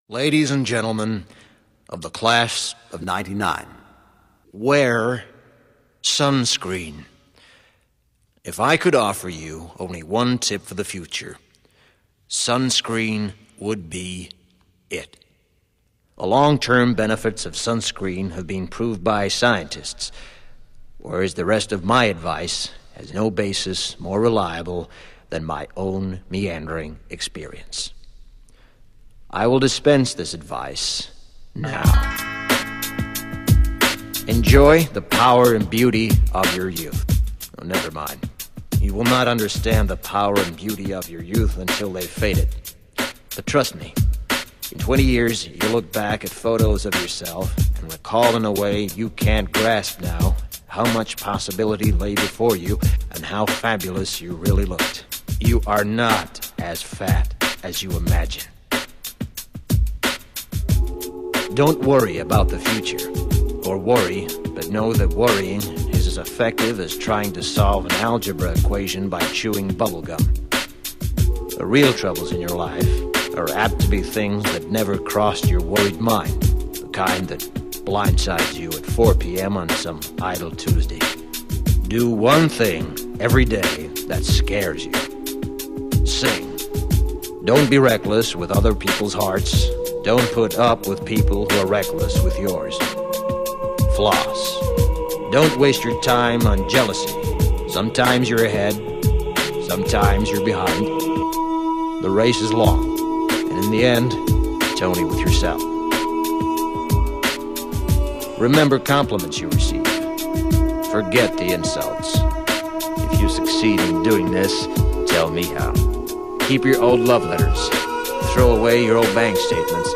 Ladies and gentlemen of the class of '99, wear sunscreen. If I could offer you only one tip for the future, sunscreen would be it. The long-term benefits of sunscreen have been proved by scientists, whereas the rest of my advice has no basis more reliable than my own meandering experience. I will dispense this advice now. Enjoy the power and beauty of your youth. Oh, never mind. You will not understand the power and beauty of your youth until they've faded. But trust me, in 20 years, you'll look back at photos of yourself and recall in a way you can't grasp now how much possibility lay before you and how fabulous you really looked. You are not as fat as you imagine. Don't worry about the future, or worry, but know that worrying is as effective as trying to solve an algebra equation by chewing bubblegum. The real troubles in your life are apt to be things that never crossed your worried mind, the kind that blindsides you at 4 p.m. on some idle Tuesday. Do one thing every day that scares you. Sing. Don't be reckless with other people's hearts. Don't put up with people who are reckless with yours. Floss. Don't waste your time on jealousy. Sometimes you're ahead, sometimes you're behind. The race is long, and in the end, it's only with yourself. Remember compliments you receive. Forget the insults. If you succeed in doing this, tell me how. Keep your old love letters. Throw away your old bank statements.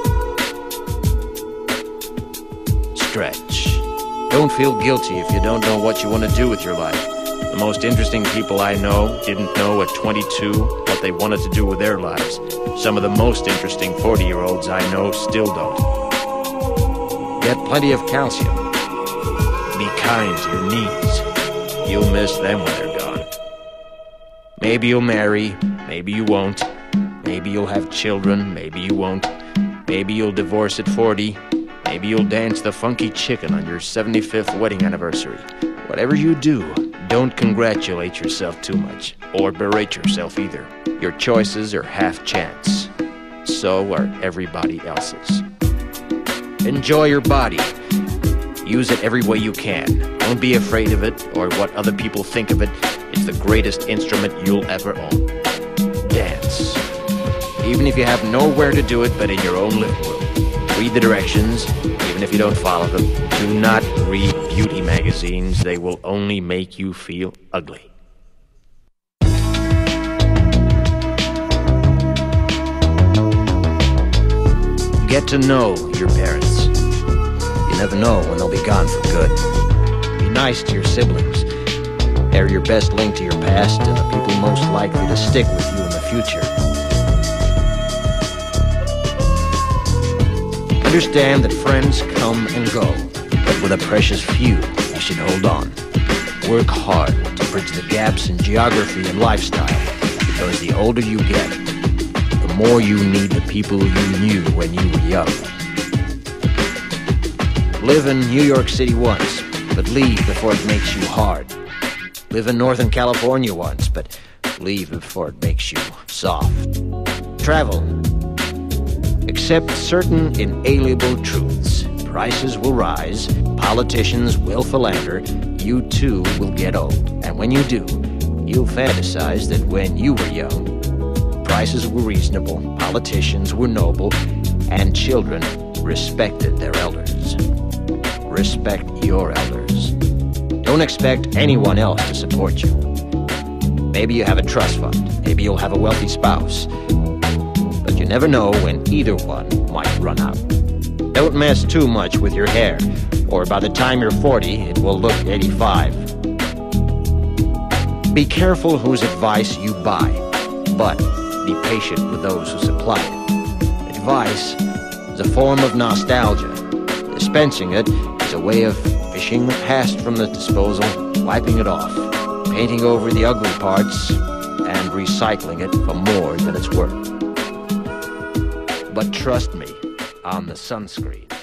Stretch. Don't feel guilty if you don't know what you want to do with your life. The most interesting people I know didn't know at 22 what they wanted to do with their lives. Some of the most interesting 40-year-olds I know still don't. Get plenty of calcium. Be kind to your knees. You'll miss them when they're gone. Maybe you'll marry, maybe you won't. Maybe you'll have children, maybe you won't. Maybe you'll divorce at 40. Maybe you'll dance the funky chicken on your 75th wedding anniversary. Whatever you do, don't congratulate yourself too much, or berate yourself either. Your choices are half chance. So are everybody else's. Enjoy your body. Use it every way you can. Don't be afraid of it, or what other people think of it. It's the greatest instrument you'll ever own. Dance. Even if you have nowhere to do it but in your own living room. Read the directions, even if you don't follow them. Do not read beauty magazines. They will only make you feel ugly. Get to know your parents. You never know when they'll be gone for good. Be nice to your siblings. They're your best link to your past and the people most likely to stick with you in the future. Understand that friends come and go, but with a precious few, you should hold on. Work hard to bridge the gaps in geography and lifestyle, because the older you get, the more you need the people you knew when you were young. Live in New York City once, but leave before it makes you hard. Live in Northern California once, but leave before it makes you soft. Travel. Accept certain inalienable truths. Prices will rise, politicians will philander, you too will get old. And when you do, you'll fantasize that when you were young, prices were reasonable, politicians were noble, and children respected their elders. Respect your elders. Don't expect anyone else to support you. Maybe you have a trust fund, maybe you'll have a wealthy spouse. But you never know when either one might run out. Don't mess too much with your hair, or by the time you're 40, it will look 85. Be careful whose advice you buy, but be patient with those who supply it. Advice is a form of nostalgia. Dispensing it is a way of fishing the past from the disposal, wiping it off, painting over the ugly parts, and recycling it for more than it's worth. But trust me, on the sunscreen.